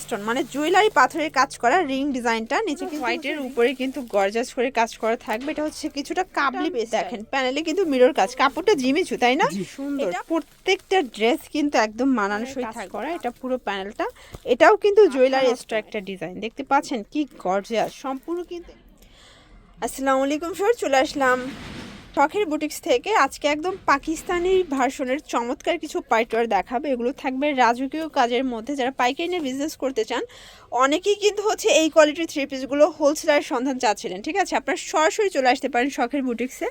Stone মানে jewellery পাথরের কাজ করা রিং ডিজাইনটা নিচে কিন্তু হোয়াইটের উপরে কিন্তু গর্জাস করে কাজ করা থাকবে। এটা হচ্ছে কিছুটা কাবলি বেস। দেখেন প্যানেলে কিন্তু মিরর কাজ, কাপড়টা জিমিচু তাই না, সুন্দর। প্রত্যেকটা ড্রেস কিন্তু একদম মানানসই থাকবে করা। এটা পুরো প্যানেলটা, এটাও কিন্তু জুয়েলারি এক্সট্রা একটা ডিজাইন দেখতে পাচ্ছেন কি গর্জাস সম্পূর্ণ কিন্তু। আসসালামু আলাইকুম স্যার, চলে আসলাম শখের বুটিক্স থেকে। আজকে একদম পাকিস্তানি ভার্সনের চমৎকার কিছু পাইটওয়ার দেখাবে। এগুলো থাকবে রাজকীয় কাজের মধ্যে। যারা পাইকারি নিয়ে বিজনেস করতে চান, অনেকেই কিন্তু হচ্ছে এই কোয়ালিটির থ্রি পিসগুলো হোলসেলার সন্ধান চাচ্ছিলেন। ঠিক আছে, আপনারা সরাসরি চলে আসতে পারেন শখের বুটিক্সে।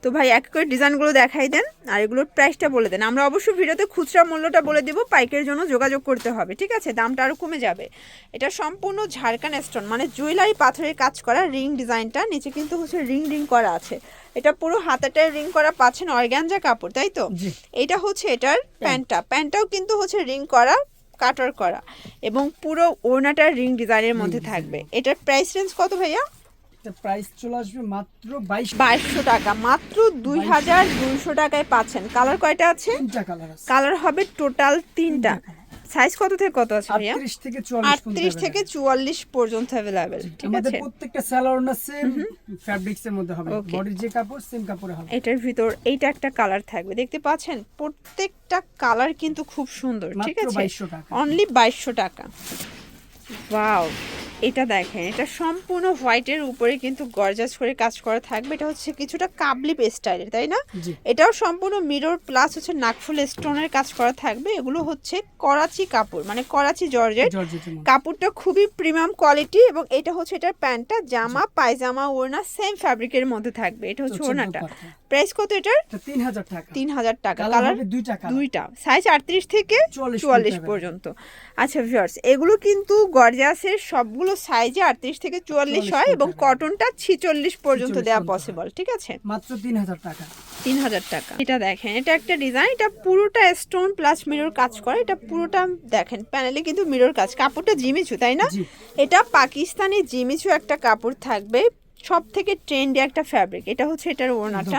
তো ভাই এক করে ডিজাইনগুলো দেখাই দেন আর এগুলোর প্রাইসটা বলে দেন। আমরা অবশ্যই ভিডিওতে খুচরা মূল্যটা বলে দেবো, পাইকারির জন্য যোগাযোগ করতে হবে। ঠিক আছে, দামটা আরও কমে যাবে। এটা সম্পূর্ণ ঝাড়খান স্টোন মানে জুয়েলারি পাথরের কাজ করা রিং ডিজাইনটা, নিচে কিন্তু হচ্ছে রিং রিং করা আছে। এটা পুরো হাতাটায় রিং করা পাচ্ছেন অর্গানজা কাপড়, তাই তো? এটা হচ্ছে এটার প্যান্টটাও কিন্তু হচ্ছে রিং করা, কাটার করা, এবং পুরো ওড়নাটার রিং ডিজাইনের মধ্যে থাকবে। এটার প্রাইস রেঞ্জ কত ভাইয়া? প্রাইস চলে আসবে মাত্র 2200 টাকা, মাত্র 2200 টাকায় পাচ্ছেন। কালার কয়টা আছে? কালার হবে টোটাল 3টা। সাইজ কত থেকে কত আছে ভাইয়া? 38 থেকে 44 পর্যন্ত अवेलेबल। ঠিক আছে, আমাদের প্রত্যেকটা সালোয়ারটা সেম ফ্যাব্রিক্স এর মধ্যে হবে, বডির যে কাপড় সেম কাপড়ে হবে। এটার ভিতর এইটা একটা কালার থাকবে, দেখতে পাচ্ছেন প্রত্যেকটা কালার কিন্তু খুব সুন্দর। ঠিক আছে, অনলি 2200 টাকা। ওয়াও, এটা দেখেন, এটা সম্পূর্ণ হোয়াইটের উপরে কিন্তু গর্জাস করে কাজ করা থাকবে। এটা হচ্ছে কিছুটা কাবলি স্টাইলের, তাই না? এটাও সম্পূর্ণ মিরর প্লাস হচ্ছে নাকফুল স্টোনের কাজ করা থাকবে। এগুলো হচ্ছে করাচি কাপড় মানে করাচি জর্জেট কাপড়টা, খুবই প্রিমিয়াম কোয়ালিটি। এবং এটা হচ্ছে এটার প্যান্টটা, জামা পায়জামা ওড়না সেম ফ্যাব্রিকের মধ্যে থাকবে। এটা হচ্ছে ওড়নাটা। প্রাইস কত এটার? 3000 টাকা। 3000 টাকা। কালার দুইটা, সাইজ 38 থেকে 44 পর্যন্ত। আচ্ছা ভিউয়ার্স, এগুলো কিন্তু গর্জিয়াসের সবগুলো সাইজে 38 থেকে 44 হয় এবং কটনটা 46 পর্যন্ত দেওয়া পসিবল। ঠিক আছে, মাত্র 3000 টাকা। 3000 টাকা। এটা দেখেন, এটা একটা ডিজাইন, এটা পুরোটা স্টোন প্লাস মিরর কাজ করে। এটা পুরোটা দেখেন প্যানেলে কিন্তু মিরর কাজ, কাপড়টা জিমিচু তাই না? এটা পাকিস্তানি জিমিচু একটা কাপড় থাকবে, সব থেকে ট্রেন্ডি একটা ফ্যাব্রিক। এটা হচ্ছে এটার ওড়নাটা,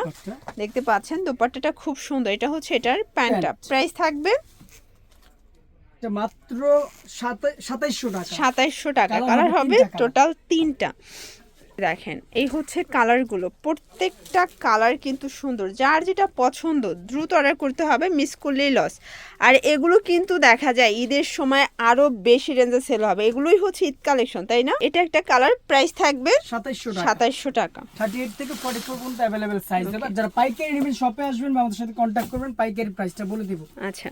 দেখতে পাচ্ছেন দোপাট্টাটা খুব সুন্দর। এটা হচ্ছে এটার প্যান্টটা। প্রাইস থাকবে মাত্র 2700 টাকা। 2700 টাকা। কালার হবে টোটাল 3টা। দেখেন এই হচ্ছে কালারগুলো, প্রত্যেকটা কালার কিন্তু সুন্দর। যার যেটা পছন্দ দ্রুত অর্ডার করতে হবে, মিস করলেই লস। আর এগুলো কিন্তু দেখা যায় ঈদের সময় আরো বেশি রেঞ্জে সেল হবে। এগুলোই হচ্ছে ঈদ কালেকশন, তাই না? এটা একটা কালার। প্রাইস থাকবে 2700 টাকা। 38 থেকে 44 পর্যন্ত अवेलेबल সাইজ হবে। যারা পাইকারি নেবেন শপে আসবেন বা আমাদের সাথে কন্টাক্ট করবেন, পাইকারি প্রাইসটা বলে দেব। আচ্ছা,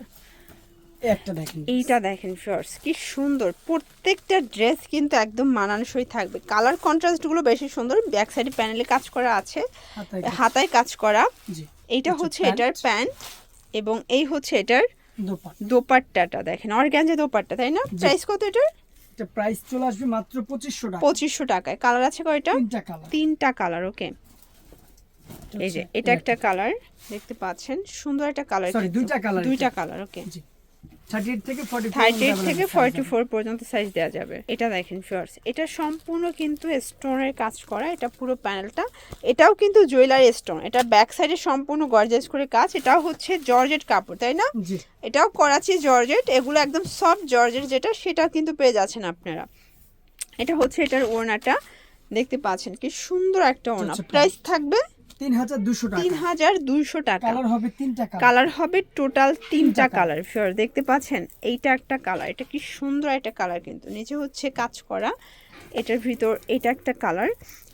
এইটা দেখেন ফিয়ার্স, কি সুন্দর। প্রত্যেকটা ড্রেস কিন্তু একদম মানানসই থাকবে। কালার কন্ট্রাস্টগুলো বেশি সুন্দর। ব্যাক সাইডে প্যানেলে কাজ করা আছে, হাতায় কাজ করা। এইটা হচ্ছে এটার প্যান্ট এবং এই হচ্ছে এটার দোপাট্টাটা। দেখেন অর্গানজা দোপাট্টা, তাই না? প্রাইস কত এটার? এটা প্রাইস চলে আসবে মাত্র 2500 টাকা। 2500 টাকায়। কালার আছে কয়টা? 3টা কালার। ওকে, এই যে এটা একটা কালার দেখতে পাচ্ছেন, সুন্দর একটা কালার। সরি, দুইটা কালার। ওকে, 38 থেকে 44 পর্যন্ত সাইজ দেওয়া যাবে। এটা দেখেন ফিয়ার্স, এটা সম্পূর্ণ কিন্তু স্টোনের কাজ করা। এটা পুরো প্যানেলটা, এটাও কিন্তু জুয়েলারি স্টোন। এটা ব্যাক সাইডে সম্পূর্ণ গর্জিয়াস করে কাজ। এটাও হচ্ছে জর্জেট কাপড়, তাই না? এটাও করাচি জর্জেট। এগুলো একদম সফট জর্জেট যেটা, সেটাও কিন্তু পেয়ে যাচ্ছেন আপনারা। এটা হচ্ছে এটার ওড়নাটা, দেখতে পাচ্ছেন কি সুন্দর একটা ওড়না। প্রাইস থাকবে 3200 টাকা। কালার হবে টোটাল 3টা কালার। ফিয়ার দেখতে পাচ্ছেন, এইটা একটা কালার, এটা কি সুন্দর একটা কালার। কিন্তু নিচে হচ্ছে কাজ করা। এটার ভিতর এটা একটা কালার,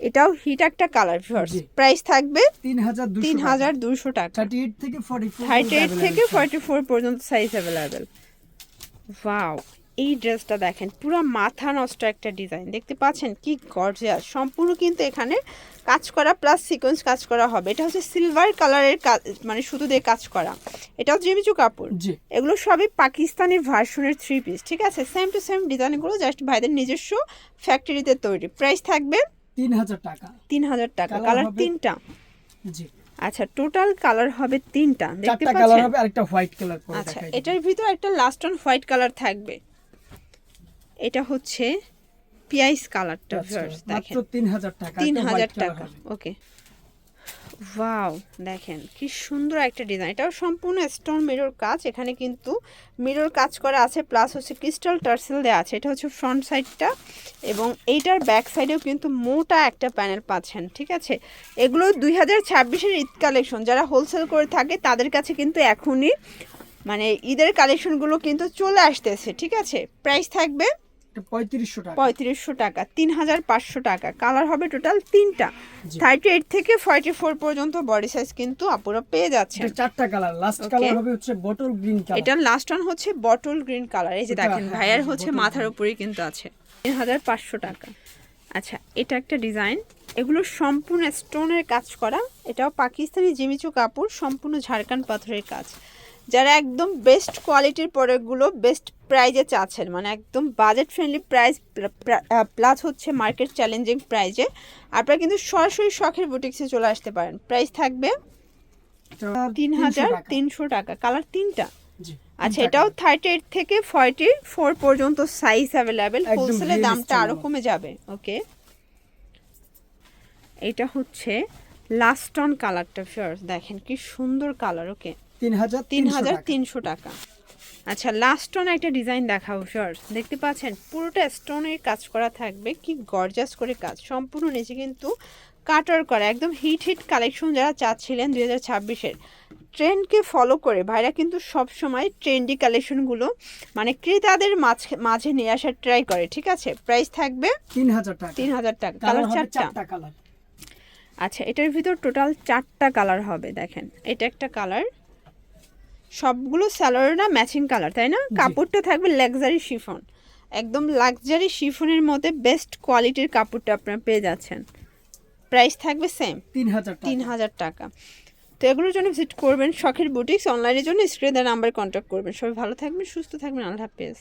এটাও হিট একটা কালার। ফিয়ার্স প্রাইস থাকবে 3200 টাকা। 38 থেকে 44 পর্যন্ত সাইজ अवेलेबल। ওয়াও, এই ড্রেসটা দেখেন, পুরো মাথা নষ্ট একটা ডিজাইন, দেখতে পাচ্ছেন কি গর্জিয়াস। সম্পূর্ণ কিন্তু এখানে কাজ করা প্লাস সিকোয়েন্স কাজ করা হবে। এটা হচ্ছে সিলভার কালারের মানে সুতো দিয়ে কাজ করা। এটাও জিমিচু কাপড়। এগুলো সবই পাকিস্তানি ভার্সনের থ্রি পিস। ঠিক আছে, সেম টু সেম ডিজাইনগুলো জাস্ট ভাইদের নিজস্ব ফ্যাক্টরিতে তৈরি। প্রাইস থাকবে 3000 টাকা। 3000 টাকা। কালার 3টা। আচ্ছা, টোটাল কালার হবে 3টা, দেখতে পাচ্ছেন। কালার হবে আরেকটা হোয়াইট কালার করে। আচ্ছা, এটার ভিতর একটা লাস্ট অন হোয়াইট কালার থাকবে। এটা হচ্ছে পিয়াইস কালারটা। ভিউয়ার্স দেখেন, মাত্র 3000 টাকা। 3000 টাকা। ওকে, ওয়াও, দেখেন কি সুন্দর একটা ডিজাইন। এটাও সম্পূর্ণ স্টোন মিরর কাজ, এখানে কিন্তু মিরর কাজ করা আছে, প্লাস হচ্ছে ক্রিস্টাল টার্সেল দেওয়া আছে। এটা হচ্ছে ফ্রন্ট সাইডটা, এবং এইটার ব্যাক সাইডেও কিন্তু মোটা একটা প্যানেল পাচ্ছেন, ঠিক আছে। এগুলো 2026-এর ঈদ কালেকশন, যারা হোলসেল করে থাকে তাদের কাছে কিন্তু এখনই মানে ঈদের কালেকশনগুলো কিন্তু চলে আসতেছে, ঠিক আছে। প্রাইস থাকবে 3500 টাকা, 3500 টাকা, 3500 টাকা। কালার হবে টোটাল 3টা, 38 থেকে 44 পর্যন্ত বডি সাইজ কিন্তু আপুরা পেয়ে যাচ্ছে। এটা 4টা কালার, লাস্ট কালার হবে হচ্ছে বটল গ্রিন কালার। এটা লাস্ট ওয়ান হচ্ছে বটল গ্রিন কালার, এই যে দেখেন ভাইয়ার হচ্ছে মাথার উপরেই কিন্তু আছে। 3500 টাকা। আচ্ছা, এটা একটা ডিজাইন, এগুলো সম্পূর্ণ স্টোনের কাজ করা, এটাও পাকিস্তানি জিমিচু কাপড়, সম্পূর্ণ ঝাড়খান্ড পাথরের কাজ। যারা একদম বেস্ট কোয়ালিটির প্রোডাক্টগুলো বেস্ট প্রাইজে চাচ্ছেন, মানে একদম বাজেট ফ্রেন্ডলি প্রাইস প্লাস হচ্ছে মার্কেট চ্যালেঞ্জিং প্রাইজে, আপনারা কিন্তু সরাসরি শখের বুটিক্সে চলে আসতে পারেন। প্রাইস থাকবে 3300 টাকা। কালার 3টা। আচ্ছা, এটাও 38 থেকে 44 পর্যন্ত সাইজ অ্যাভেলেবেল, হোলসেলে দামটা আরও কমে যাবে। ওকে, এটা হচ্ছে লাস্ট অন কালারটা, ফিয়ার্স দেখেন কি সুন্দর কালার। ওকে, 3300 টাকা। আচ্ছা, লাস্ট অন একটা ডিজাইন দেখাবো ফিয়ার্স, দেখতে পাচ্ছেন পুরোটা স্টোনের কাজ করা থাকবে, কি গর্জাস করে কাজ, সম্পূর্ণ নিচে কিন্তু কাটার করা, একদম হিট কালেকশন। যারা চাচ্ছিলেন 2026-এর ট্রেন্ডকে ফলো করে, ভাইরা কিন্তু সব সময় ট্রেন্ডি কালেকশনগুলো মানে ক্রেতাদের মাঝে নিয়ে আসার ট্রাই করে, ঠিক আছে। প্রাইস থাকবে 3000 টাকা, 3000 টাকা। কালার 4টা কালার। আচ্ছা, এটার ভিতর টোটাল 4টা কালার হবে। দেখেন, এটা একটা কালার, সবগুলো স্যালোয়ার না ম্যাচিং কালার, তাই না। কাপড়টা থাকবে লাক্সারি শিফন, একদম লাক্সারি শিফনের মধ্যে বেস্ট কোয়ালিটির কাপড়টা আপনারা পেয়ে যাচ্ছেন। প্রাইস থাকবে সেম 3000 টাকা। তো এগুলোর জন্য ভিজিট করবেন শখের বুটিক্স, অনলাইনের জন্য স্ক্রিনে দেওয়া নাম্বারে কন্ট্যাক্ট করবেন। সবাই ভালো থাকবেন, সুস্থ থাকবেন, আল্লাহ হাফেজ।